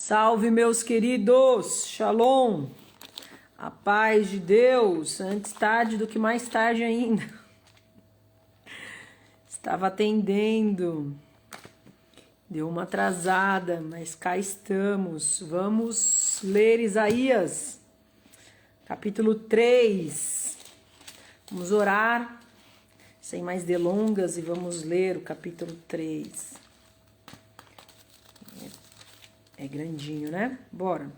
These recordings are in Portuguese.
Salve, meus queridos! Shalom! A paz de Deus, antes tarde do que mais tarde ainda. Estava atendendo, deu uma atrasada, mas cá estamos. Vamos ler Isaías, capítulo 3. Vamos orar, sem mais delongas, e vamos ler o capítulo 3. É grandinho, né? Bora.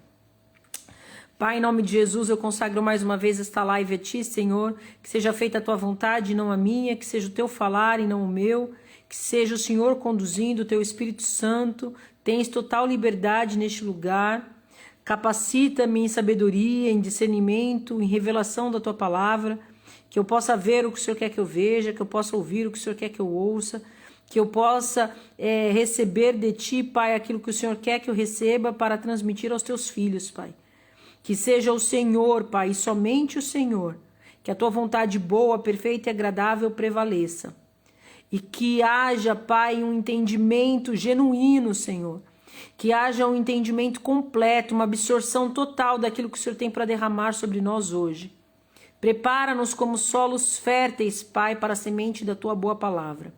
Pai, em nome de Jesus, eu consagro mais uma vez esta live a Ti, Senhor. Que seja feita a Tua vontade e não a minha. Que seja o Teu falar e não o meu. Que seja o Senhor conduzindo o Teu Espírito Santo. Tens total liberdade neste lugar. Capacita-me em sabedoria, em discernimento, em revelação da Tua palavra. Que eu possa ver o que o Senhor quer que eu veja. Que eu possa ouvir o que o Senhor quer que eu ouça. Que eu possa receber de Ti, Pai, aquilo que o Senhor quer que eu receba para transmitir aos Teus filhos, Pai. Que seja o Senhor, Pai, e somente o Senhor. Que a Tua vontade boa, perfeita e agradável prevaleça. E que haja, Pai, um entendimento genuíno, Senhor. Que haja um entendimento completo, uma absorção total daquilo que o Senhor tem para derramar sobre nós hoje. Prepara-nos como solos férteis, Pai, para a semente da Tua boa palavra.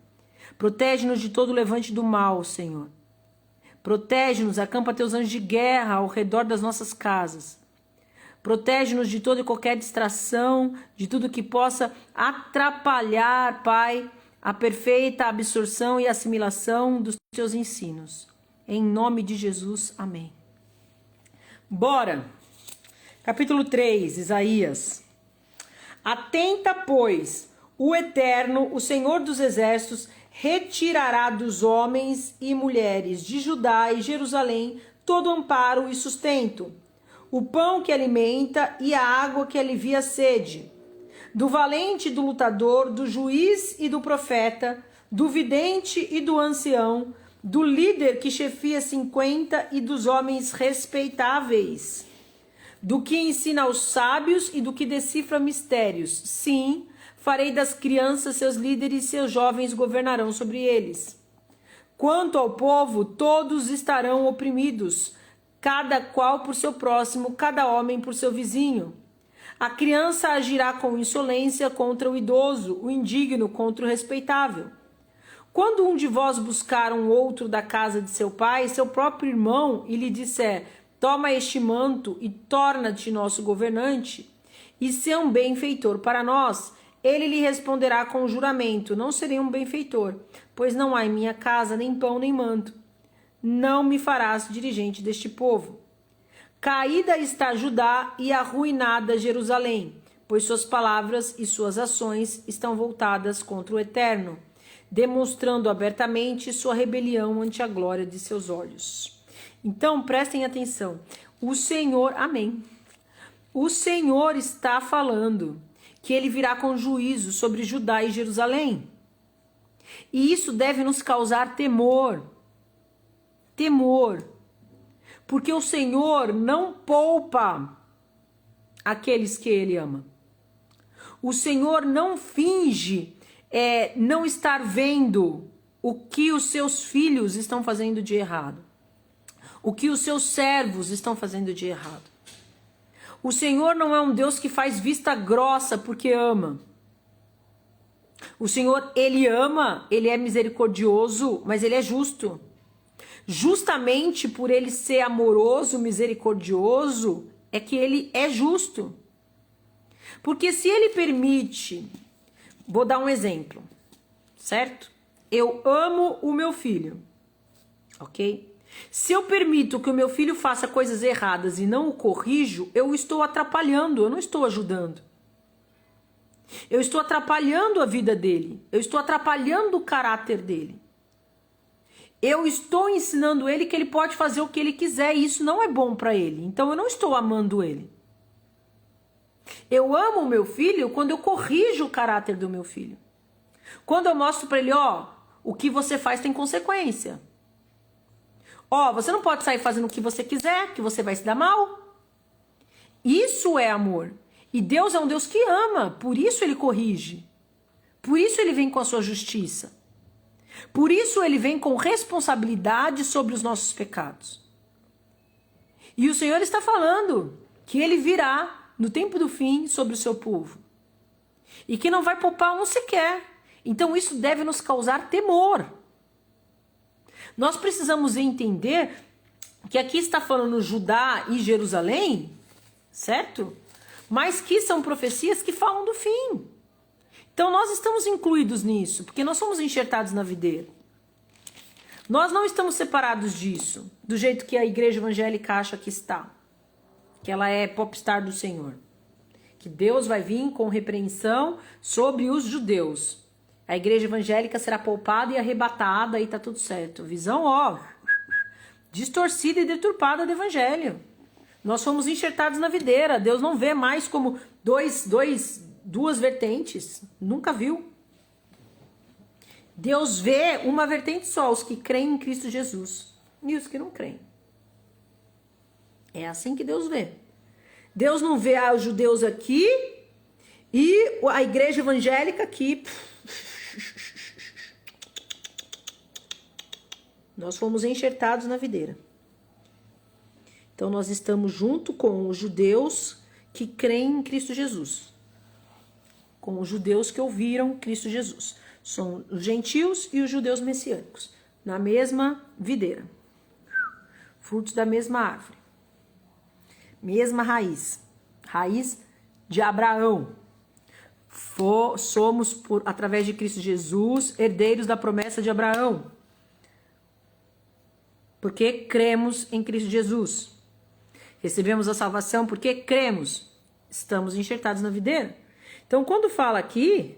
Protege-nos de todo levante do mal, Senhor. Protege-nos, acampa Teus anjos de guerra ao redor das nossas casas. Protege-nos de toda e qualquer distração, de tudo que possa atrapalhar, Pai, a perfeita absorção e assimilação dos Teus ensinos. Em nome de Jesus, amém. Bora! Capítulo 3, Isaías. Atenta, pois, o Eterno, o Senhor dos Exércitos, retirará dos homens e mulheres de Judá e Jerusalém todo amparo e sustento, o pão que alimenta e a água que alivia a sede, do valente e do lutador, do juiz e do profeta, do vidente e do ancião, do líder que chefia 50 e dos homens respeitáveis, do que ensina aos sábios e do que decifra mistérios. Sim, farei das crianças seus líderes e seus jovens governarão sobre eles. Quanto ao povo, todos estarão oprimidos, cada qual por seu próximo, cada homem por seu vizinho. A criança agirá com insolência contra o idoso, o indigno contra o respeitável. Quando um de vós buscar um outro da casa de seu pai, seu próprio irmão, e lhe disser: toma este manto e torna-te nosso governante, e ser um benfeitor para nós, ele lhe responderá com juramento: não serei um benfeitor, pois não há em minha casa nem pão nem manto. Não me farás dirigente deste povo. Caída está Judá e arruinada Jerusalém, pois suas palavras e suas ações estão voltadas contra o Eterno, demonstrando abertamente sua rebelião ante a glória de seus olhos. Então, prestem atenção. O Senhor, amém. O Senhor está falando que ele virá com juízo sobre Judá e Jerusalém. E isso deve nos causar temor. Temor. Porque o Senhor não poupa aqueles que ele ama. O Senhor não finge não estar vendo o que os seus filhos estão fazendo de errado. O que os seus servos estão fazendo de errado. O Senhor não é um Deus que faz vista grossa porque ama. O Senhor, ele ama, ele é misericordioso, mas ele é justo. Justamente por ele ser amoroso, misericordioso, é que ele é justo. Porque se ele permite, vou dar um exemplo, certo? Eu amo o meu filho, ok? Se eu permito que o meu filho faça coisas erradas e não o corrijo, eu estou atrapalhando, eu não estou ajudando. Eu estou atrapalhando a vida dele, eu estou atrapalhando o caráter dele. Eu estou ensinando ele que ele pode fazer o que ele quiser e isso não é bom para ele. Então eu não estou amando ele. Eu amo o meu filho quando eu corrijo o caráter do meu filho. Quando eu mostro para ele, o que você faz tem consequência. Você não pode sair fazendo o que você quiser, que você vai se dar mal. Isso é amor. E Deus é um Deus que ama, por isso ele corrige. Por isso ele vem com a sua justiça. Por isso ele vem com responsabilidade sobre os nossos pecados. E o Senhor está falando que ele virá no tempo do fim sobre o seu povo. E que não vai poupar um sequer. Então isso deve nos causar temor. Nós precisamos entender que aqui está falando Judá e Jerusalém, certo? Mas que são profecias que falam do fim. Então nós estamos incluídos nisso, porque nós somos enxertados na videira. Nós não estamos separados disso, do jeito que a igreja evangélica acha que está. Que ela é popstar do Senhor. Que Deus vai vir com repreensão sobre os judeus. A igreja evangélica será poupada e arrebatada e tá tudo certo. Visão, ó, distorcida e deturpada do evangelho. Nós fomos enxertados na videira. Deus não vê mais como duas vertentes. Nunca viu. Deus vê uma vertente só, os que creem em Cristo Jesus. E os que não creem. É assim que Deus vê. Deus não vê os judeus aqui e a igreja evangélica aqui. Nós fomos enxertados na videira. Então nós estamos junto com os judeus que creem em Cristo Jesus. Com os judeus que ouviram Cristo Jesus. São os gentios e os judeus messiânicos. Na mesma videira. Frutos da mesma árvore. Mesma raiz. Raiz de Abraão. Somos, através de Cristo Jesus, herdeiros da promessa de Abraão. Porque cremos em Cristo Jesus. Recebemos a salvação porque cremos. Estamos enxertados na videira. Então, quando fala aqui,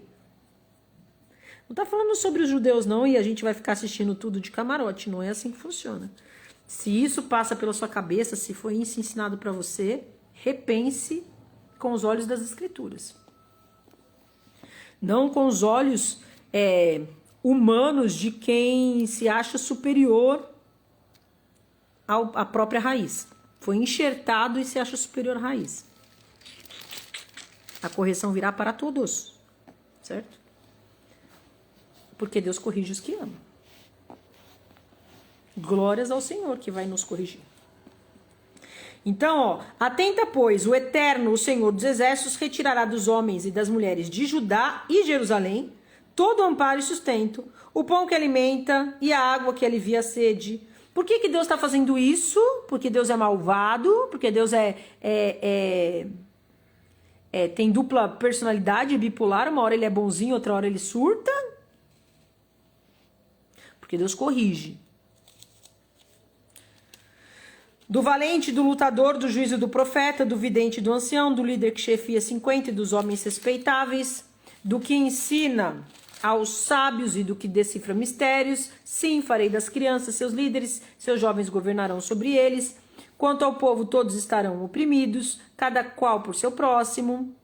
não está falando sobre os judeus não, e a gente vai ficar assistindo tudo de camarote. Não é assim que funciona. Se isso passa pela sua cabeça, se foi isso ensinado para você, repense com os olhos das Escrituras. Não com os olhos humanos de quem se acha superior à própria raiz. Foi enxertado e se acha superior à raiz. A correção virá para todos, certo? Porque Deus corrige os que amam. Glórias ao Senhor que vai nos corrigir. Então, ó, atenta, pois, o Eterno, o Senhor dos Exércitos, retirará dos homens e das mulheres de Judá e Jerusalém todo o amparo e sustento, o pão que alimenta e a água que alivia a sede. Por que Deus está fazendo isso? Porque Deus é malvado, porque Deus tem dupla personalidade, bipolar, uma hora ele é bonzinho, outra hora ele surta. Porque Deus corrige. Do valente, do lutador, do juízo do profeta, do vidente, do ancião, do líder que chefia 50 e dos homens respeitáveis, do que ensina aos sábios e do que decifra mistérios. Sim, farei das crianças seus líderes, seus jovens governarão sobre eles. Quanto ao povo, todos estarão oprimidos, cada qual por seu próximo.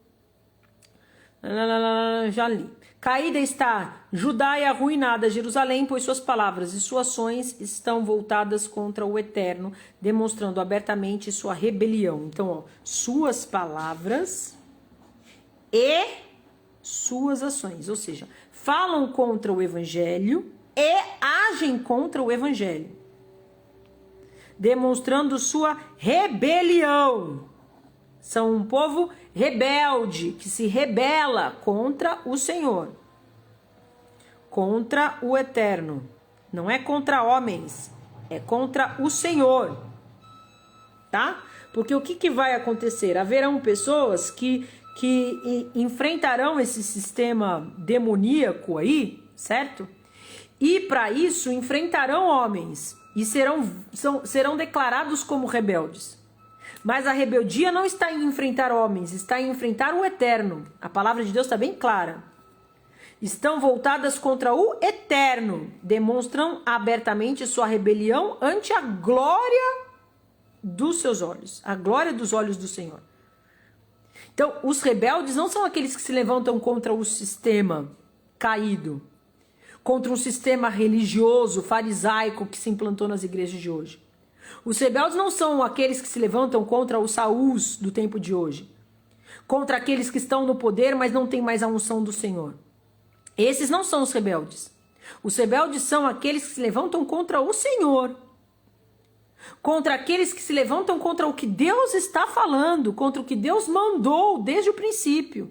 Já li. Caída está Judá e arruinada Jerusalém, pois suas palavras e suas ações estão voltadas contra o Eterno, demonstrando abertamente sua rebelião. Então, ó, suas palavras e suas ações, ou seja, falam contra o Evangelho e agem contra o Evangelho, demonstrando sua rebelião. São um povo rebelde, que se rebela contra o Senhor, contra o Eterno. Não é contra homens, é contra o Senhor, tá? Porque o que vai acontecer? Haverão pessoas que enfrentarão esse sistema demoníaco aí, certo? E para isso enfrentarão homens e serão declarados como rebeldes. Mas a rebeldia não está em enfrentar homens, está em enfrentar o Eterno. A palavra de Deus está bem clara. Estão voltadas contra o Eterno. Demonstram abertamente sua rebelião ante a glória dos seus olhos. A glória dos olhos do Senhor. Então, os rebeldes não são aqueles que se levantam contra o sistema caído. Contra um sistema religioso, farisaico que se implantou nas igrejas de hoje. Os rebeldes não são aqueles que se levantam contra os Saús do tempo de hoje. Contra aqueles que estão no poder, mas não têm mais a unção do Senhor. Esses não são os rebeldes. Os rebeldes são aqueles que se levantam contra o Senhor. contra aqueles que se levantam contra o que Deus está falando, contra o que Deus mandou desde o princípio,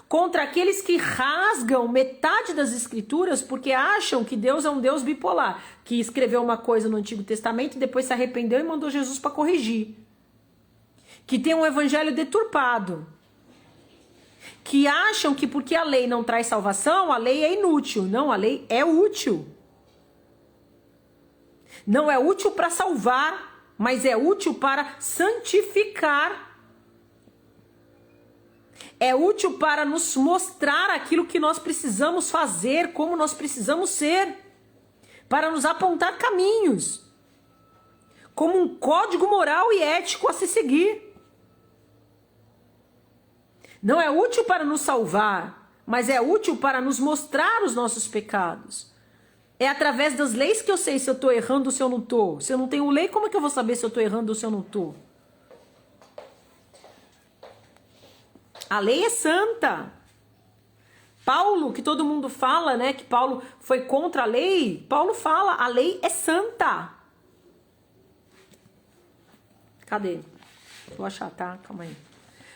contra aqueles que rasgam metade das escrituras porque acham que Deus é um Deus bipolar, que escreveu uma coisa no Antigo Testamento e depois se arrependeu e mandou Jesus para corrigir, que tem um evangelho deturpado, que acham que porque a lei não traz salvação, a lei é inútil. Não, a lei é útil. Não é útil para salvar, mas é útil para santificar. É útil para nos mostrar aquilo que nós precisamos fazer, como nós precisamos ser, para nos apontar caminhos, como um código moral e ético a se seguir. Não é útil para nos salvar, mas é útil para nos mostrar os nossos pecados. É através das leis que eu sei se eu estou errando ou se eu não estou. Se eu não tenho lei, como é que eu vou saber se eu estou errando ou se eu não estou? A lei é santa. Paulo, que todo mundo fala, né, que Paulo foi contra a lei, Paulo fala, a lei é santa. Cadê? Vou achar, tá? Calma aí.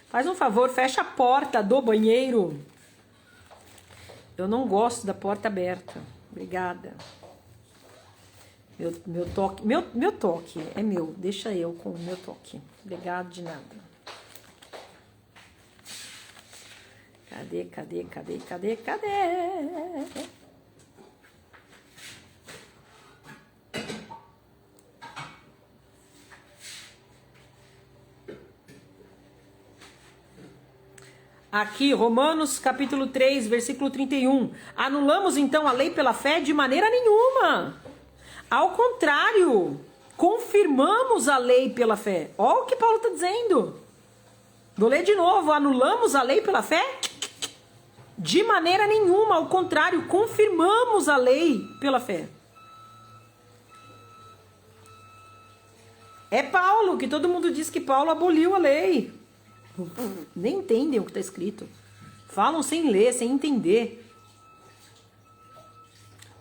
Faz um favor, fecha a porta do banheiro. Eu não gosto da porta aberta. Obrigada. Meu toque é meu. Deixa eu com o meu toque. Obrigado de nada. Cadê? Aqui, Romanos capítulo 3, versículo 31. Anulamos então a lei pela fé? De maneira nenhuma. Ao contrário, confirmamos a lei pela fé. Olha o que Paulo está dizendo. Vou ler de novo. Anulamos a lei pela fé? De maneira nenhuma. Ao contrário, confirmamos a lei pela fé. É Paulo, que todo mundo diz que Paulo aboliu a lei. Nem entendem o que está escrito. Falam sem ler, sem entender.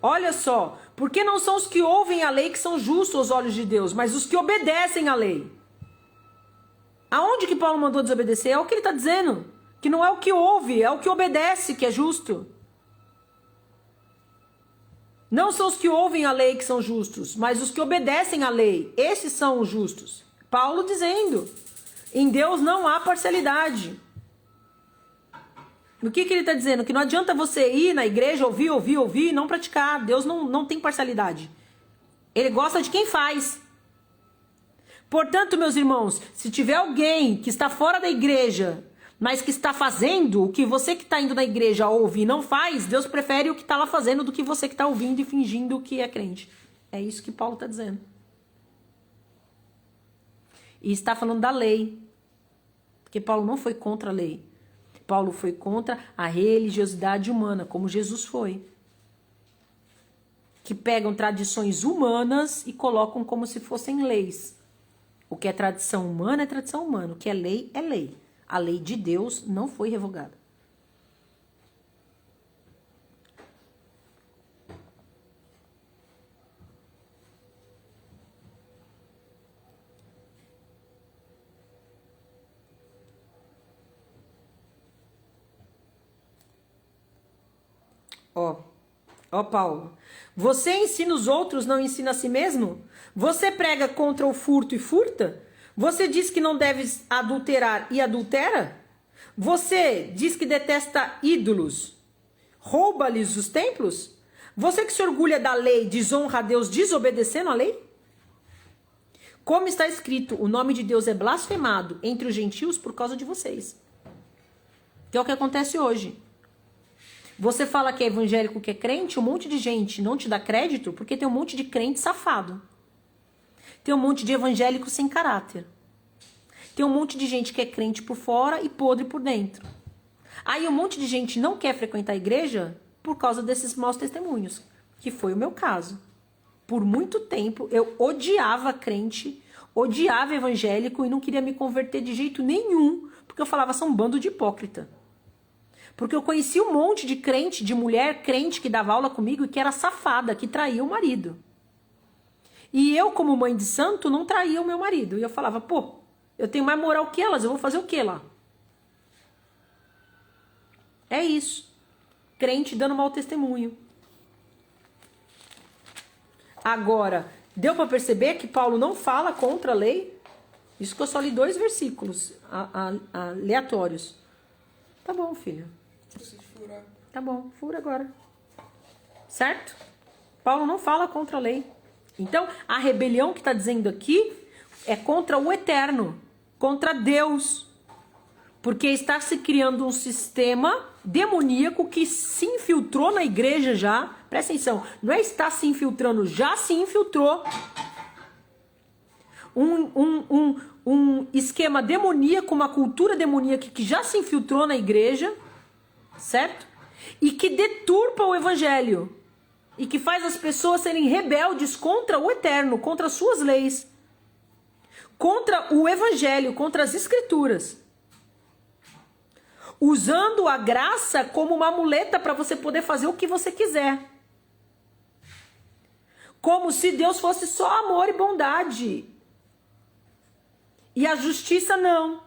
Olha só, porque não são os que ouvem a lei que são justos aos olhos de Deus, mas os que obedecem à lei. Aonde que Paulo mandou desobedecer? É o que ele está dizendo. Que não é o que ouve, é o que obedece que é justo. Não são os que ouvem a lei que são justos, mas os que obedecem à lei. Esses são os justos. Paulo dizendo... Em Deus não há parcialidade. O que ele está dizendo? Que não adianta você ir na igreja, ouvir e não praticar. Deus não tem parcialidade. Ele gosta de quem faz. Portanto, meus irmãos, se tiver alguém que está fora da igreja, mas que está fazendo o que você que está indo na igreja ouve e não faz, Deus prefere o que está lá fazendo do que você que está ouvindo e fingindo que é crente. É isso que Paulo está dizendo. E está falando da lei. Porque Paulo não foi contra a lei. Paulo foi contra a religiosidade humana, como Jesus foi. Que pegam tradições humanas e colocam como se fossem leis. O que é tradição humana é tradição humana. O que é lei é lei. A lei de Deus não foi revogada. Ó Paulo, você ensina os outros, não ensina a si mesmo? Você prega contra o furto e furta? Você diz que não deves adulterar e adultera? Você diz que detesta ídolos, rouba-lhes os templos? Você que se orgulha da lei, desonra a Deus desobedecendo a lei? Como está escrito, o nome de Deus é blasfemado entre os gentios por causa de vocês. Que é o que acontece hoje. Você fala que é evangélico, que é crente, um monte de gente não te dá crédito porque tem um monte de crente safado. Tem um monte de evangélico sem caráter. Tem um monte de gente que é crente por fora e podre por dentro. Aí um monte de gente não quer frequentar a igreja por causa desses maus testemunhos, que foi o meu caso. Por muito tempo eu odiava crente, odiava evangélico e não queria me converter de jeito nenhum, porque eu falava, são um bando de hipócrita. Porque eu conheci um monte de crente, de mulher crente que dava aula comigo e que era safada, que traía o marido. E eu, como mãe de santo, não traía o meu marido. E eu falava, pô, eu tenho mais moral que elas, eu vou fazer o que lá? É isso. Crente dando mau testemunho. Agora, deu para perceber que Paulo não fala contra a lei? Isso que eu só li 2 versículos aleatórios. Tá bom, filho. Tá bom, fura agora. Certo? Paulo não fala contra a lei. Então, a rebelião que está dizendo aqui é contra o eterno, contra Deus. Porque está se criando um sistema demoníaco que se infiltrou na igreja já. Presta atenção, não é estar se infiltrando, já se infiltrou. Um esquema demoníaco, uma cultura demoníaca que já se infiltrou na igreja, certo? E que deturpa o evangelho. E que faz as pessoas serem rebeldes contra o eterno, contra as suas leis. Contra o evangelho, contra as escrituras. Usando a graça como uma muleta para você poder fazer o que você quiser. Como se Deus fosse só amor e bondade. E a justiça não.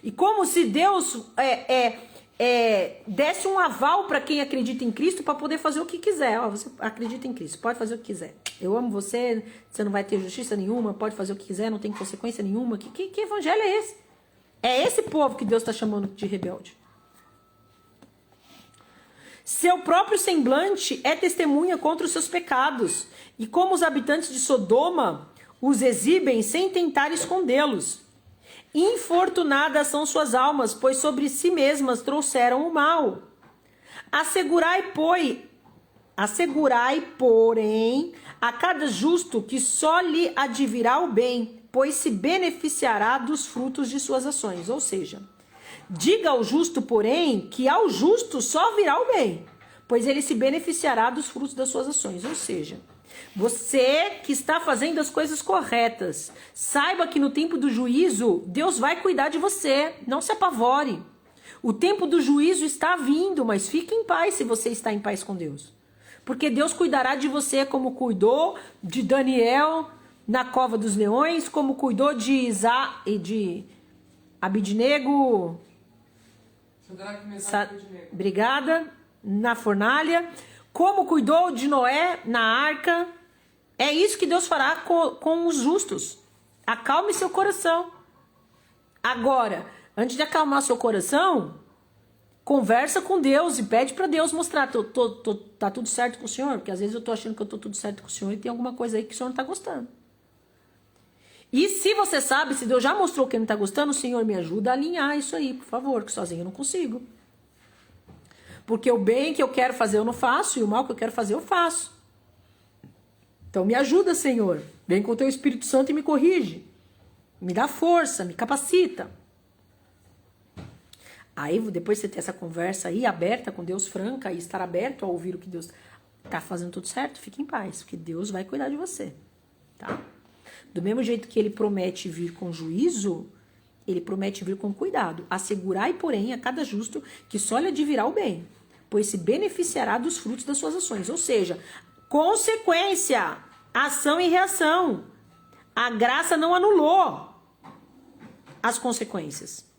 E como se Deus desse um aval para quem acredita em Cristo para poder fazer o que quiser. Ó, você acredita em Cristo, pode fazer o que quiser. Eu amo você, você não vai ter justiça nenhuma, pode fazer o que quiser, não tem consequência nenhuma. Que evangelho é esse? É esse povo que Deus está chamando de rebelde. Seu próprio semblante é testemunha contra os seus pecados. E como os habitantes de Sodoma os exibem sem tentar escondê-los. Infortunadas são suas almas, pois sobre si mesmas trouxeram o mal. Assegurai, porém, a cada justo que só lhe advirá o bem, pois se beneficiará dos frutos de suas ações. Ou seja, diga ao justo, porém, que ao justo só virá o bem, pois ele se beneficiará dos frutos das suas ações. Ou seja, você que está fazendo as coisas corretas, saiba que no tempo do juízo, Deus vai cuidar de você. Não se apavore. O tempo do juízo está vindo, mas fique em paz se você está em paz com Deus. Porque Deus cuidará de você como cuidou de Daniel na cova dos leões, como cuidou de Abidnego, Brigada, na fornalha, como cuidou de Noé na arca. É isso que Deus fará com os justos. Acalme seu coração. Agora, antes de acalmar seu coração, conversa com Deus e pede para Deus mostrar, tá tudo certo com o Senhor? Porque às vezes eu tô achando que eu tô tudo certo com o Senhor e tem alguma coisa aí que o Senhor não tá gostando. E se você sabe, se Deus já mostrou que ele não tá gostando, o Senhor me ajuda a alinhar isso aí, por favor, que sozinho eu não consigo. Porque o bem que eu quero fazer eu não faço e o mal que eu quero fazer eu faço. Então me ajuda, Senhor. Vem com o teu Espírito Santo e me corrige. Me dá força, me capacita. Aí depois você ter essa conversa aí aberta com Deus, franca, e estar aberto a ouvir o que Deus tá fazendo tudo certo, fique em paz, porque Deus vai cuidar de você, tá? Do mesmo jeito que ele promete vir com juízo, ele promete vir com cuidado. Assegurai, porém, a cada justo que só lhe advirá o bem, pois se beneficiará dos frutos das suas ações. Ou seja, consequência, ação e reação. A graça não anulou as consequências.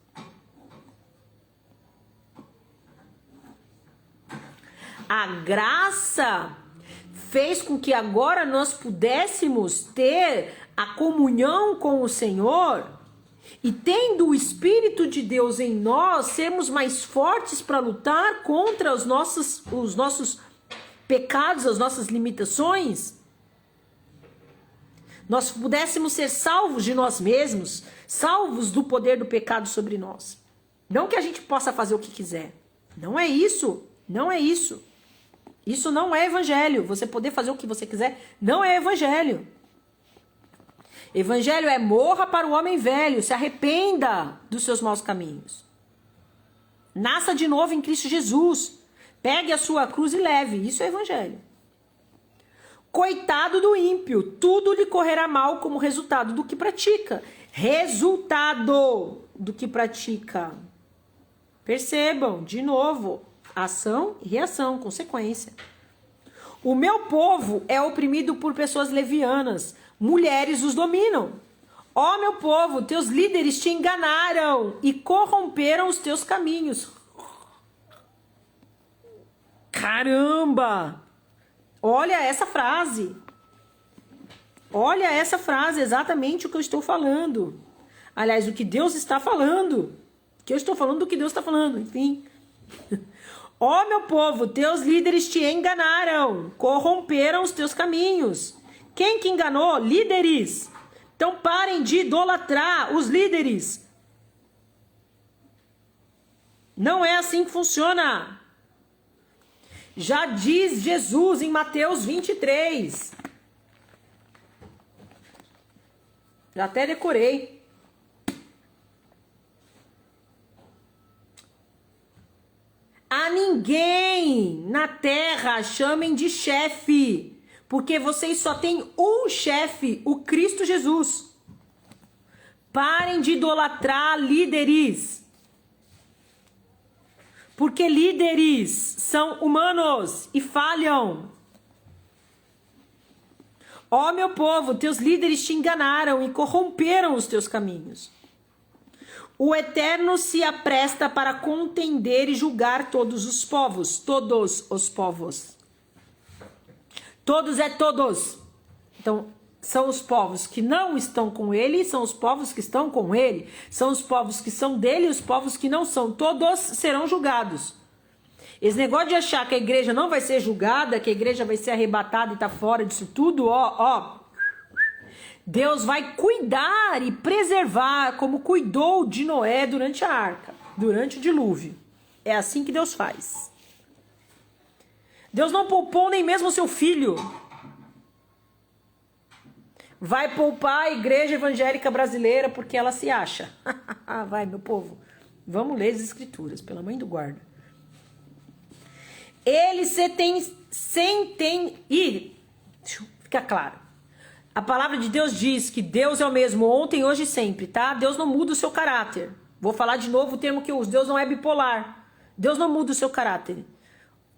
A graça fez com que agora nós pudéssemos ter a comunhão com o Senhor e, tendo o Espírito de Deus em nós, sermos mais fortes para lutar contra os nossos pecados, as nossas limitações. Nós pudéssemos ser salvos de nós mesmos, salvos do poder do pecado sobre nós. Não que a gente possa fazer o que quiser. Não é isso. Não é isso. Isso não é evangelho. Você poder fazer o que você quiser não é evangelho. Evangelho é morra para o homem velho, se arrependa dos seus maus caminhos. Nasça de novo em Cristo Jesus. Pegue a sua cruz e leve. Isso é evangelho. Coitado do ímpio, tudo lhe correrá mal como resultado do que pratica. Resultado do que pratica. Percebam, de novo, ação e reação, consequência. O meu povo é oprimido por pessoas levianas. Mulheres os dominam. Ó meu povo, teus líderes te enganaram e corromperam os teus caminhos. Caramba! Olha essa frase. Olha essa frase, exatamente o que eu estou falando. Aliás, o que Deus está falando. Que eu estou falando do que Deus está falando, enfim. Ó meu povo, teus líderes te enganaram, corromperam os teus caminhos. Quem que enganou? Líderes. Então parem de idolatrar os líderes. Não é assim que funciona. Já diz Jesus em Mateus 23. Já até decorei. A ninguém na terra chamem de chefe, porque vocês só têm um chefe, o Cristo Jesus. Parem de idolatrar líderes, porque líderes são humanos e falham. Ó meu povo, teus líderes te enganaram e corromperam os teus caminhos. O Eterno se apresta para contender e julgar todos os povos. Todos os povos. Todos é todos. Então, são os povos que não estão com ele, são os povos que estão com ele. São os povos que são dele e os povos que não são. Todos serão julgados. Esse negócio de achar que a igreja não vai ser julgada, que a igreja vai ser arrebatada e tá fora disso tudo, ó. Deus vai cuidar e preservar como cuidou de Noé durante a arca, durante o dilúvio. É assim que Deus faz. Deus não poupou nem mesmo o seu filho. Vai poupar a igreja evangélica brasileira porque ela se acha. Vai, meu povo. Vamos ler as escrituras, pela mãe do guarda. Ele fica claro. A palavra de Deus diz que Deus é o mesmo ontem, hoje e sempre, tá? Deus não muda o seu caráter. Vou falar de novo o termo que eu uso. Deus não é bipolar. Deus não muda o seu caráter.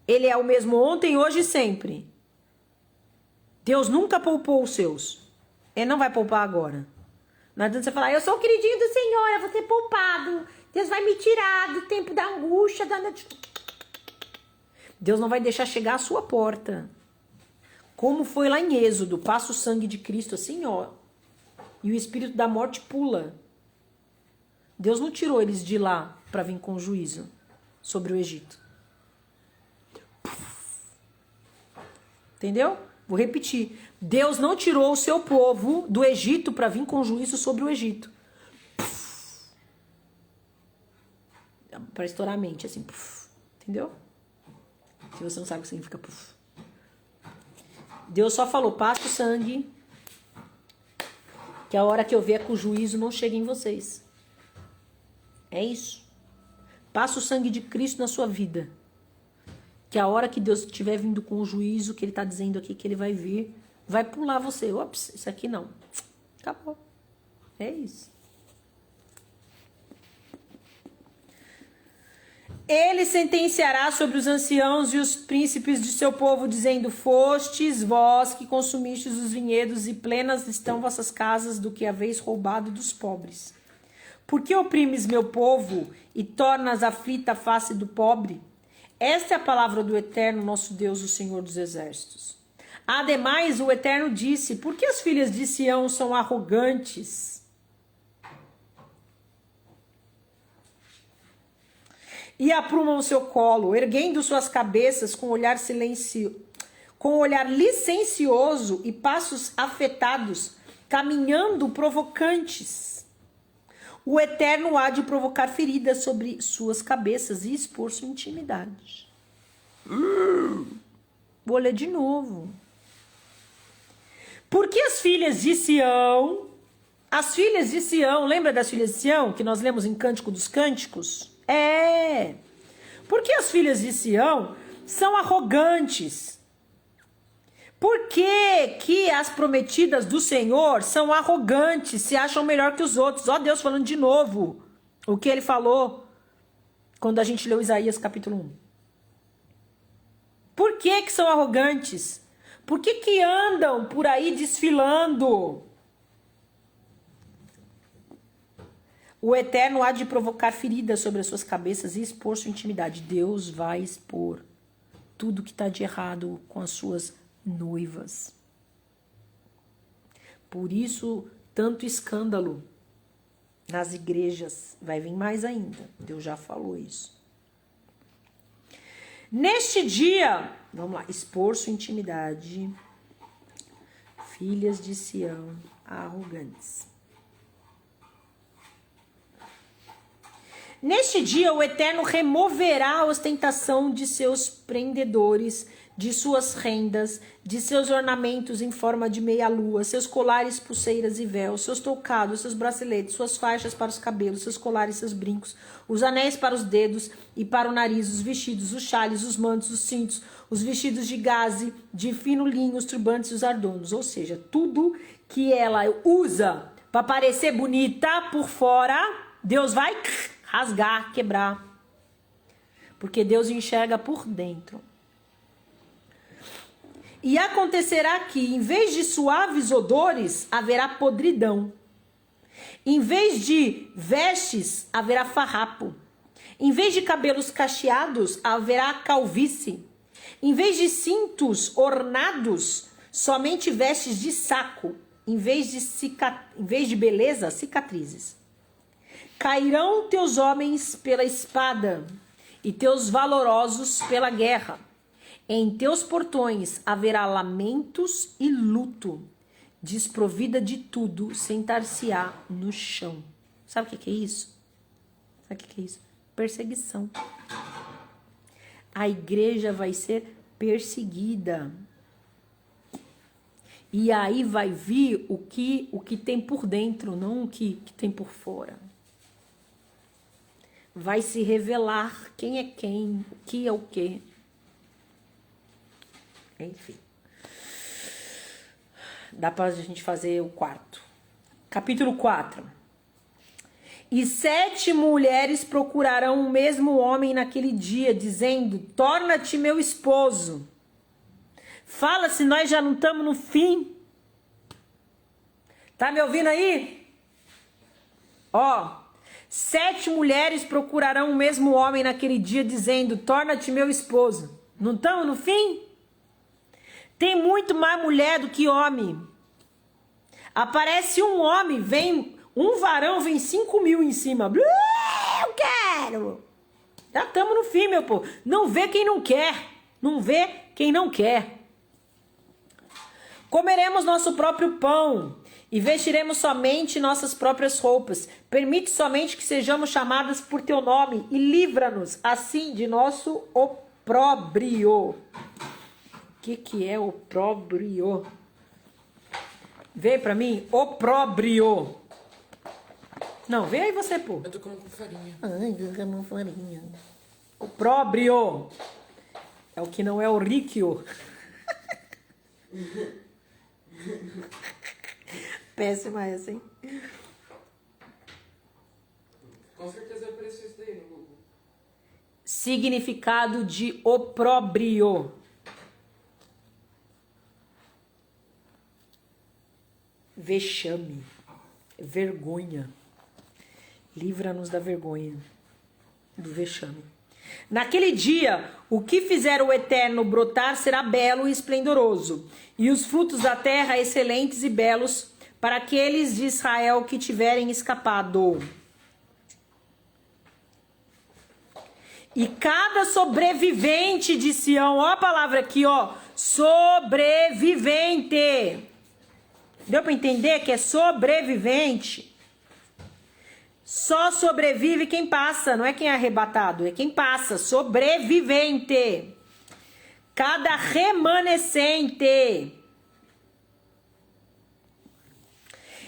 Ele é o mesmo ontem, hoje e sempre. Deus nunca poupou os seus. Ele não vai poupar agora. Não adianta você falar, eu sou o queridinho do Senhor, eu vou ser poupado. Deus vai me tirar do tempo da angústia. Deus não vai deixar chegar à sua porta. Como foi lá em Êxodo, passa o sangue de Cristo assim, ó. E o espírito da morte pula. Deus não tirou eles de lá para vir com juízo sobre o Egito. Entendeu? Vou repetir. Deus não tirou o seu povo do Egito para vir com juízo sobre o Egito. Para estourar a mente, assim. Entendeu? Se você não sabe o que significa Deus só falou, passa o sangue, que a hora que eu vier com o juízo não chegue em vocês. É isso. Passa o sangue de Cristo na sua vida. Que a hora que Deus estiver vindo com o juízo, que ele está dizendo aqui que ele vai vir, vai pular você. Ops, isso aqui não. Acabou. É isso. Ele sentenciará sobre os anciãos e os príncipes de seu povo, dizendo, fostes vós que consumistes os vinhedos e plenas estão vossas casas do que haveis roubado dos pobres. Por que oprimes meu povo e tornas aflita a face do pobre? Esta é a palavra do Eterno, nosso Deus, o Senhor dos Exércitos. Ademais, o Eterno disse, por que as filhas de Sião são arrogantes? E aprumam seu colo, erguendo suas cabeças com olhar licencioso e passos afetados, caminhando provocantes. O Eterno há de provocar feridas sobre suas cabeças e expor sua intimidade. Vou ler de novo. Porque as filhas de Sião, lembra das filhas de Sião que nós lemos em Cântico dos Cânticos? Porque as filhas de Sião são arrogantes. Por que as prometidas do Senhor são arrogantes, se acham melhor que os outros? Ó Deus falando de novo o que ele falou quando a gente leu Isaías capítulo 1. Por que são arrogantes? Por que andam por aí desfilando? O Eterno há de provocar feridas sobre as suas cabeças e expor sua intimidade. Deus vai expor tudo que está de errado com as suas noivas. Por isso, tanto escândalo nas igrejas. Vai vir mais ainda. Deus já falou isso. Neste dia, vamos lá, expor sua intimidade. Filhas de Sião arrogantes. Neste dia, o Eterno removerá a ostentação de seus prendedores, de suas rendas, de seus ornamentos em forma de meia-lua, seus colares, pulseiras e véus, seus toucados, seus braceletes, suas faixas para os cabelos, seus colares, seus brincos, os anéis para os dedos e para o nariz, os vestidos, os xales, os mantos, os cintos, os vestidos de gaze, de fino linho, os turbantes e os adornos. Ou seja, tudo que ela usa para parecer bonita por fora, Deus vai rasgar, quebrar. Porque Deus enxerga por dentro. E acontecerá que, em vez de suaves odores, haverá podridão. Em vez de vestes, haverá farrapo. Em vez de cabelos cacheados, haverá calvície. Em vez de cintos ornados, somente vestes de saco. Em vez de beleza, cicatrizes. Cairão teus homens pela espada e teus valorosos pela guerra. Em teus portões haverá lamentos e luto. Desprovida de tudo, sentar-se-á no chão. Sabe o que é isso? Sabe o que é isso? Perseguição. A igreja vai ser perseguida. E aí vai vir o que tem por dentro, não o que tem por fora. Vai se revelar quem é quem, o que é o que. Enfim. Dá pra gente fazer o quarto. Capítulo 4. E 7 mulheres procurarão o mesmo homem naquele dia, dizendo: torna-te meu esposo. Fala se nós já não estamos no fim. Tá me ouvindo aí? Ó. 7 mulheres procurarão o mesmo homem naquele dia, dizendo: torna-te meu esposo. Não estamos no fim? Tem muito mais mulher do que homem. Aparece um homem, vem um varão, vem 5.000 em cima. Eu quero. Já estamos no fim, meu povo. Não vê quem não quer. Não vê quem não quer. Comeremos nosso próprio pão e vestiremos somente nossas próprias roupas. Permite somente que sejamos chamadas por teu nome e livra-nos assim de nosso opróbrio. O que é opróbrio? Vê pra mim, opróbrio. Não, vê aí você, pô. Eu tô comendo farinha. Ai, tô comendo farinha. Opróbrio. É o que não é o ríquio. Péssima essa, hein? Com certeza apareceu isso daí no Google. Significado de opróbrio. Vexame. Vergonha. Livra-nos da vergonha. Do vexame. Naquele dia, o que fizer o Eterno brotar será belo e esplendoroso, e os frutos da terra excelentes e belos para aqueles de Israel que tiverem escapado. E cada sobrevivente de Sião, ó a palavra aqui, ó, sobrevivente. Deu para entender que é sobrevivente? Só sobrevive quem passa, não é quem é arrebatado, é quem passa, sobrevivente. Cada remanescente.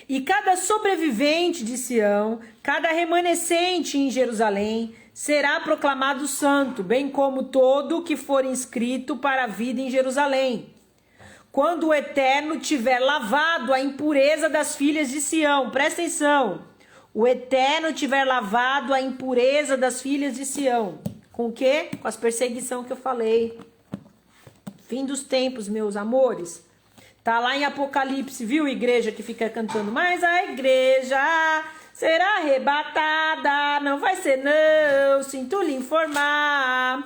E cada sobrevivente de Sião, cada remanescente em Jerusalém, será proclamado santo, bem como todo que for inscrito para a vida em Jerusalém. Quando o Eterno tiver lavado a impureza das filhas de Sião, presta atenção. O Eterno tiver lavado a impureza das filhas de Sião. Com o quê? Com as perseguições que eu falei. Fim dos tempos, meus amores. Tá lá em Apocalipse, viu, igreja que fica cantando, mas a igreja será arrebatada, não vai ser não, sinto lhe informar.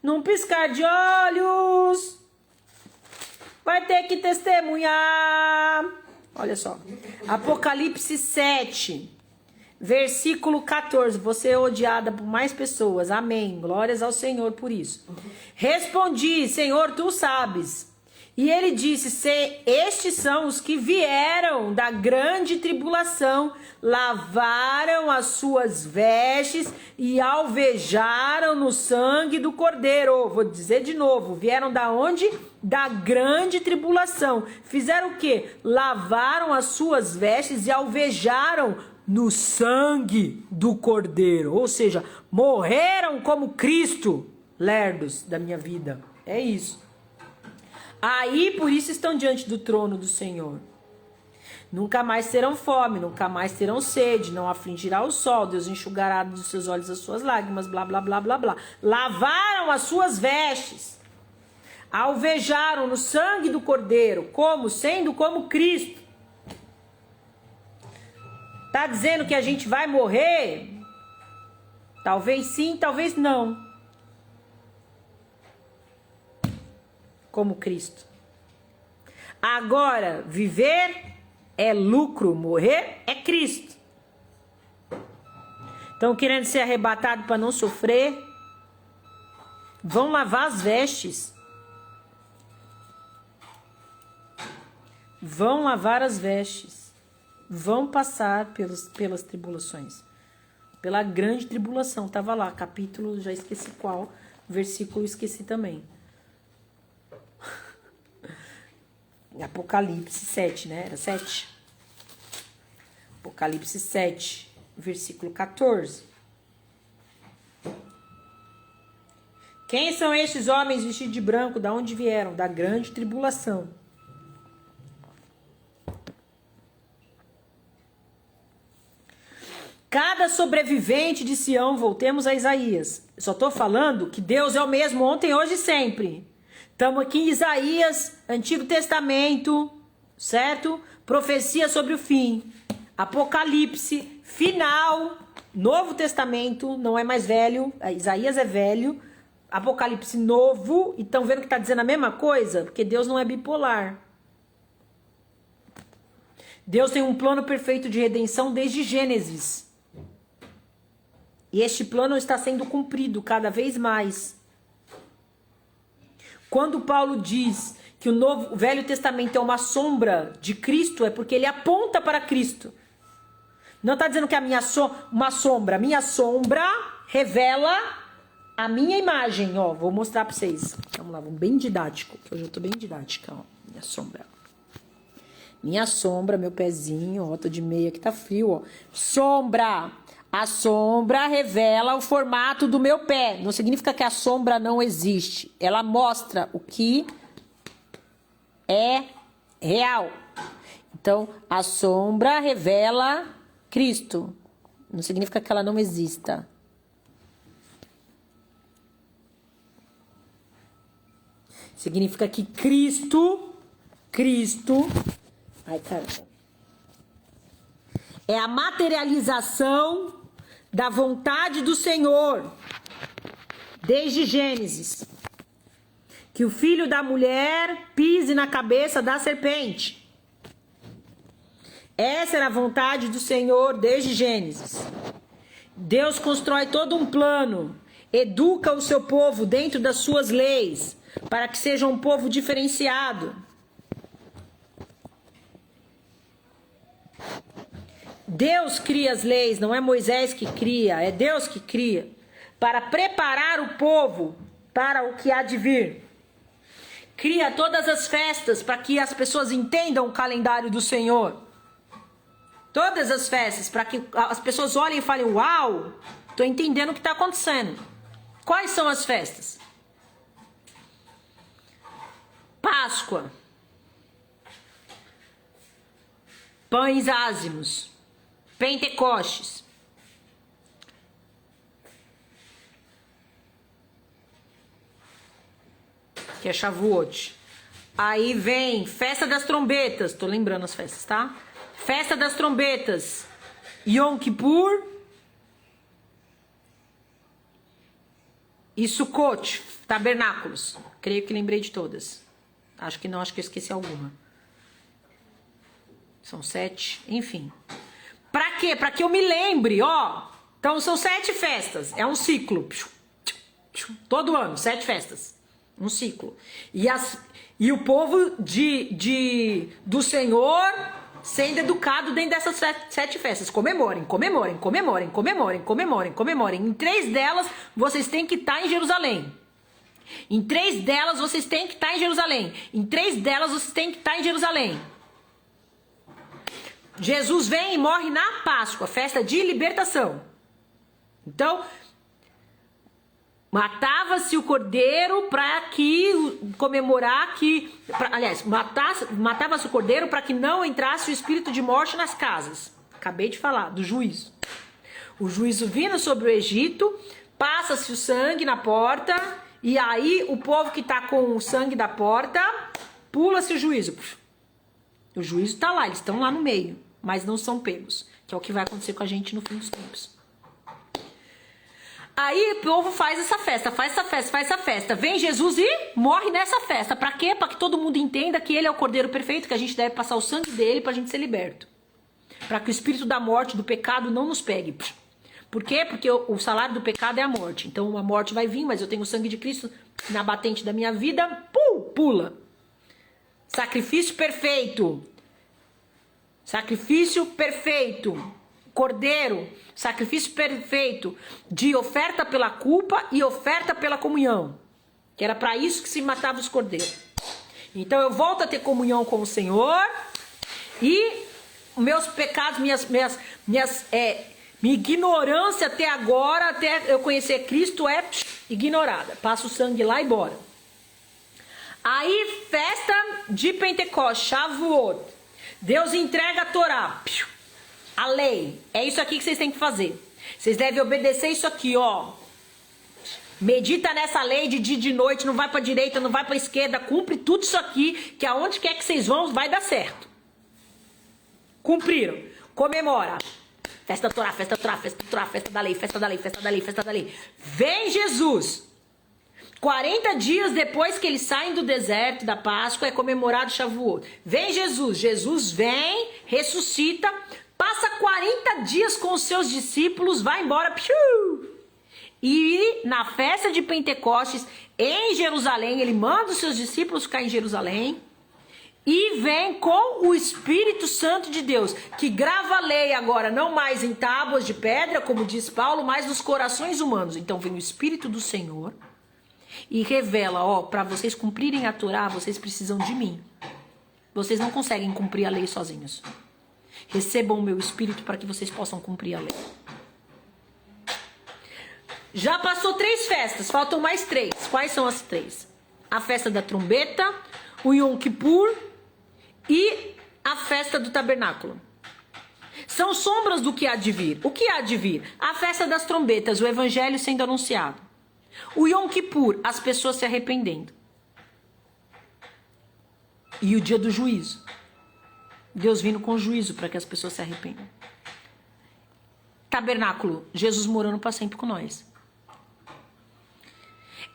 Num piscar de olhos, vai ter que testemunhar. Olha só, Apocalipse 7, versículo 14. Você é odiada por mais pessoas, amém, glórias ao Senhor por isso. Respondi, Senhor, tu sabes. E ele disse, estes são os que vieram da grande tribulação, lavaram as suas vestes e alvejaram no sangue do Cordeiro. Vou dizer de novo, vieram da onde? Da grande tribulação. Fizeram o quê? Lavaram as suas vestes e alvejaram no sangue do Cordeiro. Ou seja, morreram como Cristo, lerdos da minha vida. É isso. Aí, por isso estão diante do trono do Senhor. Nunca mais terão fome, nunca mais terão sede, não afligirá o sol, Deus enxugará dos seus olhos as suas lágrimas, blá, blá, blá, blá, blá. Lavaram as suas vestes, alvejaram no sangue do Cordeiro, como? Sendo como Cristo. Tá dizendo que a gente vai morrer? Talvez sim, talvez não. Como Cristo. Agora, viver é lucro, morrer é Cristo. Estão querendo ser arrebatados para não sofrer? Vão lavar as vestes. Vão lavar as vestes. Vão passar pelas tribulações. Pela grande tribulação. Estava lá, capítulo, já esqueci qual. Versículo, esqueci também. Apocalipse 7, né? Era 7. Apocalipse 7, versículo 14. Quem são estes homens vestidos de branco? Da onde vieram? Da grande tribulação. Cada sobrevivente de Sião, voltemos a Isaías. Eu só estou falando que Deus é o mesmo ontem, hoje e sempre. Estamos aqui em Isaías, Antigo Testamento, certo? Profecia sobre o fim. Apocalipse, final, Novo Testamento, não é mais velho. Isaías é velho. Apocalipse novo. E estão vendo que está dizendo a mesma coisa? Porque Deus não é bipolar. Deus tem um plano perfeito de redenção desde Gênesis. E este plano está sendo cumprido cada vez mais. Quando Paulo diz que o Velho Testamento é uma sombra de Cristo, é porque ele aponta para Cristo. Não está dizendo que a uma sombra. A minha sombra revela a minha imagem. Ó, vou mostrar para vocês. Vamos lá, vamos bem didático. Hoje eu estou bem didática. Ó, minha sombra. Minha sombra, meu pezinho. Ó, tô de meia que tá frio. Ó. Sombra. A sombra revela o formato do meu pé. Não significa que a sombra não existe. Ela mostra o que é real. Então, a sombra revela Cristo. Não significa que ela não exista. Significa que Cristo, ai, caramba, é a materialização da vontade do Senhor, desde Gênesis. Que o filho da mulher pise na cabeça da serpente. Essa era a vontade do Senhor desde Gênesis. Deus constrói todo um plano, educa o seu povo dentro das suas leis, para que seja um povo diferenciado. Deus cria as leis, não é Moisés que cria, é Deus que cria, para preparar o povo para o que há de vir. Cria todas as festas para que as pessoas entendam o calendário do Senhor. Todas as festas, para que as pessoas olhem e falem, uau, estou entendendo o que está acontecendo. Quais são as festas? Páscoa. Pães ázimos. Pentecostes. que é Shavuot. Aí vem Festa das Trombetas, tô lembrando as festas, tá? Festa das Trombetas, Yom Kippur e Sukkot, tabernáculos. Creio que lembrei de todas. Acho que não, acho que eu esqueci alguma. São 7, enfim. Pra quê? Pra que eu me lembre, ó. Então são 7 festas, é um ciclo. Todo ano, 7 festas. Um ciclo. E o povo do Senhor sendo educado dentro dessas 7 festas. Comemorem, comemorem, comemorem, comemorem, comemorem, comemorem. Em 3 delas, vocês têm que estar em Jerusalém. Em 3 delas, vocês têm que estar em Jerusalém. Em 3 delas, vocês têm que estar em Jerusalém. Jesus vem e morre na Páscoa, festa de libertação. Então, matava-se o cordeiro para comemorar que... aliás, matava-se o cordeiro para que não entrasse o espírito de morte nas casas. Acabei de falar, do juízo. O juízo vindo sobre o Egito, passa-se o sangue na porta, e aí o povo que está com o sangue da porta, pula-se o juízo. O juízo está lá, eles estão lá no meio, mas não são pegos, que é o que vai acontecer com a gente no fim dos tempos. Aí o povo faz essa festa, faz essa festa. Vem Jesus e morre nessa festa. Pra quê? Pra que todo mundo entenda que ele é o cordeiro perfeito, que a gente deve passar o sangue dele pra gente ser liberto. Pra que o espírito da morte, do pecado não nos pegue. Por quê? Porque o salário do pecado é a morte. Então a morte vai vir, mas eu tenho o sangue de Cristo na batente da minha vida. Pula. Sacrifício perfeito. Sacrifício perfeito. Cordeiro, sacrifício perfeito de oferta pela culpa e oferta pela comunhão. Que era para isso que se matava os cordeiros. Então eu volto a ter comunhão com o Senhor e meus pecados, minha ignorância até agora, até eu conhecer Cristo, é ignorada. Passa o sangue lá e bora. Aí, festa de Pentecostes, Shavuot. Deus entrega a Torá. A lei, é isso aqui que vocês têm que fazer. Vocês devem obedecer isso aqui, ó. Medita nessa lei de dia e de noite, não vai pra direita, não vai pra esquerda, cumpre tudo isso aqui, que aonde quer que vocês vão, vai dar certo. Cumpriram. Comemora. Festa da Torá, festa da Torá, festa da Torá, festa da lei, festa da lei, festa da lei, festa da lei. Vem Jesus. 40 dias depois que eles saem do deserto da Páscoa, é comemorado Shavuot. Vem Jesus. Jesus vem, ressuscita, passa 40 dias com os seus discípulos, vai embora. E na festa de Pentecostes, em Jerusalém, ele manda os seus discípulos ficar em Jerusalém. E vem com o Espírito Santo de Deus, que grava a lei agora, não mais em tábuas de pedra, como diz Paulo, mas nos corações humanos. Então vem o Espírito do Senhor e revela, ó, para vocês cumprirem a Torá, vocês precisam de mim. Vocês não conseguem cumprir a lei sozinhos. Recebam o meu Espírito para que vocês possam cumprir a lei. Já passou 3 festas, faltam mais 3. Quais são as 3? A festa da trombeta, o Yom Kippur e a festa do tabernáculo. São sombras do que há de vir. O que há de vir? A festa das trombetas, o evangelho sendo anunciado. O Yom Kippur, as pessoas se arrependendo. E o dia do juízo. Deus vindo com juízo para que as pessoas se arrependam. Tabernáculo, Jesus morando para sempre com nós.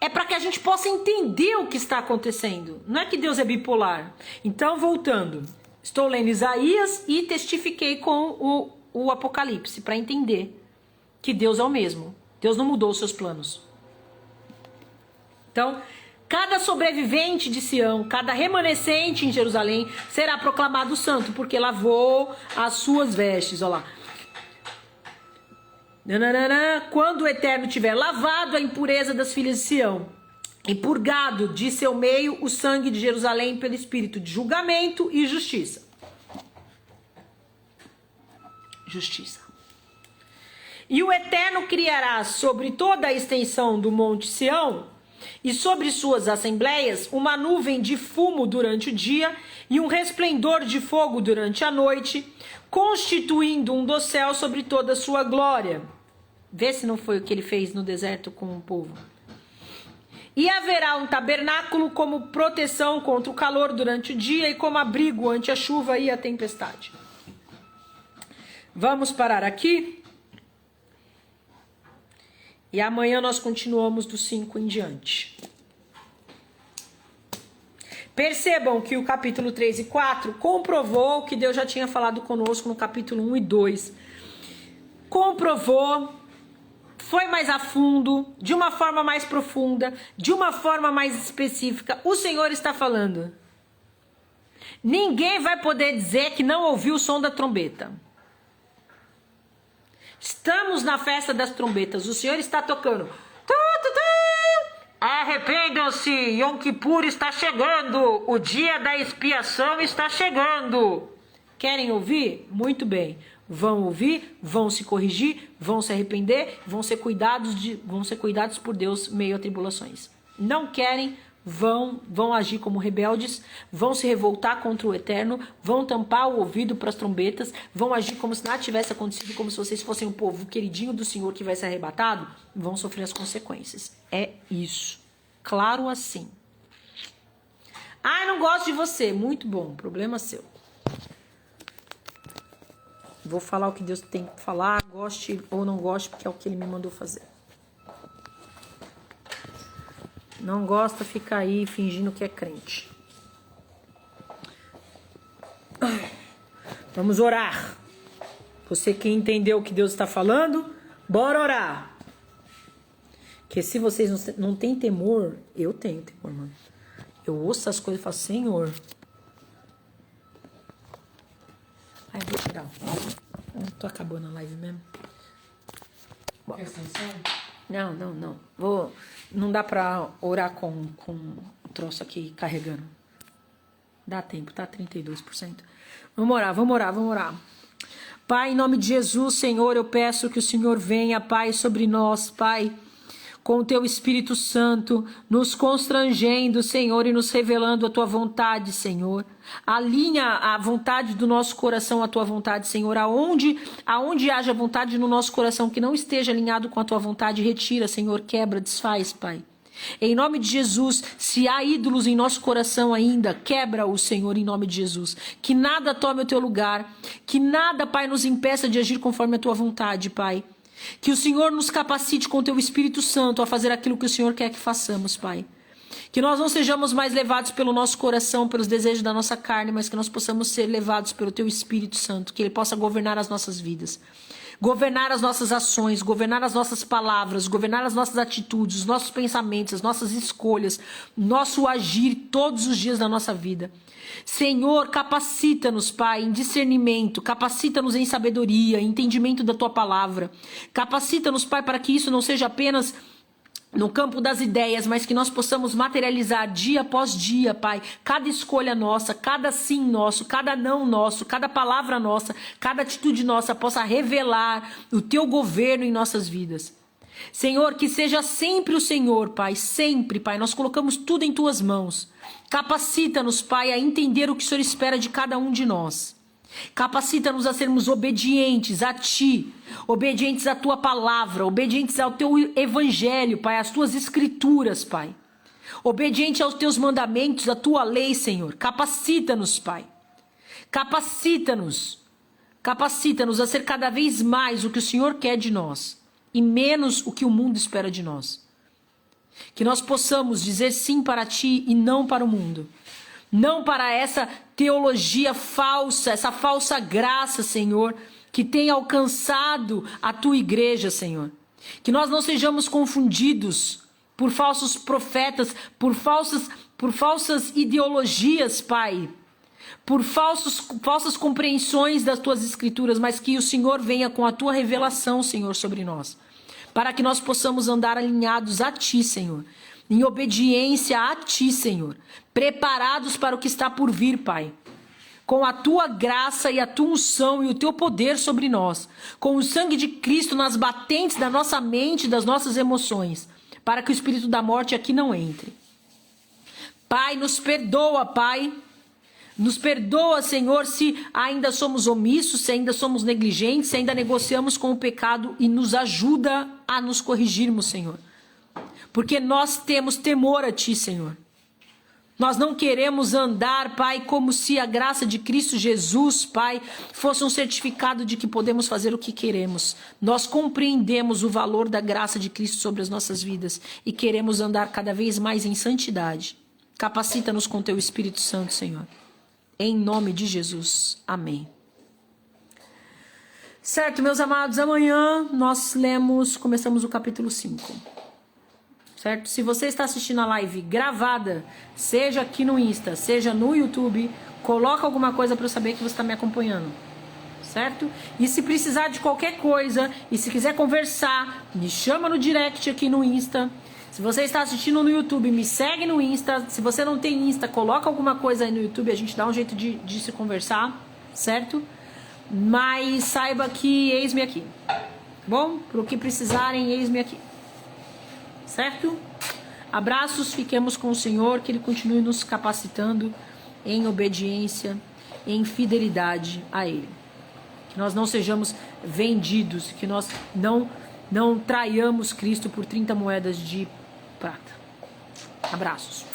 É para que a gente possa entender o que está acontecendo. Não é que Deus é bipolar. Então, voltando. Estou lendo Isaías e testifiquei com o Apocalipse para entender que Deus é o mesmo. Deus não mudou os seus planos. Então, cada sobrevivente de Sião, cada remanescente em Jerusalém será proclamado santo, porque lavou as suas vestes. Olha lá. Quando o Eterno tiver lavado a impureza das filhas de Sião e purgado de seu meio o sangue de Jerusalém pelo espírito de julgamento e justiça. Justiça. E o Eterno criará sobre toda a extensão do monte Sião e sobre suas assembleias uma nuvem de fumo durante o dia e um resplendor de fogo durante a noite, constituindo um dossel sobre toda a sua glória. Vê se não foi o que ele fez no deserto com o povo. E haverá um tabernáculo como proteção contra o calor durante o dia e como abrigo ante a chuva e a tempestade. Vamos parar aqui. E amanhã nós continuamos do 5 em diante. Percebam que o capítulo 3 e 4 comprovou o que Deus já tinha falado conosco no capítulo 1 e 2. Comprovou, foi mais a fundo, de uma forma mais profunda, de uma forma mais específica. O Senhor está falando. Ninguém vai poder dizer que não ouviu o som da trombeta. Estamos na festa das trombetas. O Senhor está tocando. Arrependam-se, Yom Kippur está chegando, o dia da expiação está chegando. Querem ouvir? Muito bem. Vão ouvir, vão se corrigir, vão se arrepender, vão ser cuidados por Deus meio a tribulações. Não querem, vão agir como rebeldes, vão se revoltar contra o Eterno, vão tampar o ouvido para as trombetas, vão agir como se nada tivesse acontecido, como se vocês fossem um povo queridinho do Senhor que vai ser arrebatado, vão sofrer as consequências. É isso. Claro assim. Ah, não gosto de você. Muito bom, problema seu. Vou falar o que Deus tem que falar, goste ou não goste, porque é o que Ele me mandou fazer. Não gosta, fica aí fingindo que é crente. Vamos orar. Você que entendeu o que Deus está falando, bora orar. Porque se vocês não têm temor, eu tenho temor, mano. Eu ouço as coisas e falo, Senhor. Ai, eu vou tirar. Eu tô acabando a live mesmo. Quer extensão? Não. Não dá pra orar com o troço aqui carregando. Dá tempo, tá? 32%. Vamos orar. Pai, em nome de Jesus, Senhor, eu peço que o Senhor venha, Pai, sobre nós, Pai, com o Teu Espírito Santo, nos constrangendo, Senhor, e nos revelando a Tua vontade, Senhor. Alinha a vontade do nosso coração à Tua vontade, Senhor. Aonde haja vontade no nosso coração que não esteja alinhado com a Tua vontade, retira, Senhor, quebra, desfaz, Pai. Em nome de Jesus, se há ídolos em nosso coração ainda, quebra-o, Senhor, em nome de Jesus. Que nada tome o Teu lugar, que nada, Pai, nos impeça de agir conforme a Tua vontade, Pai. Que o Senhor nos capacite com o Teu Espírito Santo a fazer aquilo que o Senhor quer que façamos, Pai. Que nós não sejamos mais levados pelo nosso coração, pelos desejos da nossa carne, mas que nós possamos ser levados pelo Teu Espírito Santo, que Ele possa governar as nossas vidas. Governar as nossas ações, governar as nossas palavras, governar as nossas atitudes, os nossos pensamentos, as nossas escolhas, nosso agir todos os dias da nossa vida. Senhor, capacita-nos, Pai, em discernimento, capacita-nos em sabedoria, em entendimento da Tua palavra. Capacita-nos, Pai, para que isso não seja apenas no campo das ideias, mas que nós possamos materializar dia após dia, Pai, cada escolha nossa, cada sim nosso, cada não nosso, cada palavra nossa, cada atitude nossa possa revelar o Teu governo em nossas vidas. Senhor, que seja sempre o Senhor, Pai, sempre, Pai, nós colocamos tudo em Tuas mãos. Capacita-nos, Pai, a entender o que o Senhor espera de cada um de nós. Capacita-nos a sermos obedientes a Ti, obedientes à Tua palavra, obedientes ao Teu evangelho, Pai, às Tuas escrituras, Pai. Obediente aos Teus mandamentos, à Tua lei, Senhor. Capacita-nos, Pai. Capacita-nos a ser cada vez mais o que o Senhor quer de nós e menos o que o mundo espera de nós. Que nós possamos dizer sim para Ti e não para o mundo. Não para essa teologia falsa, essa falsa graça, Senhor, que tem alcançado a Tua igreja, Senhor. Que nós não sejamos confundidos por falsos profetas, por falsas ideologias, Pai. Por falsas compreensões das Tuas escrituras, mas que o Senhor venha com a Tua revelação, Senhor, sobre nós. Para que nós possamos andar alinhados a Ti, Senhor. Em obediência a Ti, Senhor. Preparados para o que está por vir, Pai. Com a Tua graça e a Tua unção e o Teu poder sobre nós. Com o sangue de Cristo nas batentes da nossa mente e das nossas emoções. Para que o espírito da morte aqui não entre. Pai, nos perdoa, Pai. Nos perdoa, Senhor, se ainda somos omissos, se ainda somos negligentes, se ainda negociamos com o pecado e nos ajuda a nos corrigirmos, Senhor. porque nós temos temor a Ti, Senhor. Nós não queremos andar, Pai, como se a graça de Cristo Jesus, Pai, fosse um certificado de que podemos fazer o que queremos. Nós compreendemos o valor da graça de Cristo sobre as nossas vidas e queremos andar cada vez mais em santidade. Capacita-nos com Teu Espírito Santo, Senhor. Em nome de Jesus. Amém. Certo, meus amados, amanhã nós começamos o capítulo 5. Certo? Se você está assistindo a live gravada, seja aqui no Insta, seja no YouTube, coloca alguma coisa para eu saber que você está me acompanhando. Certo? E se precisar de qualquer coisa, e se quiser conversar, me chama no direct aqui no Insta. Se você está assistindo no YouTube, me segue no Insta. Se você não tem Insta, coloca alguma coisa aí no YouTube, a gente dá um jeito de se conversar, certo? Mas saiba que eis-me aqui. Bom? Pro que precisarem, eis-me aqui. Certo? Abraços, fiquemos com o Senhor, que Ele continue nos capacitando em obediência, em fidelidade a Ele. Que nós não sejamos vendidos, que nós não traiamos Cristo por 30 moedas de prata. Abraços.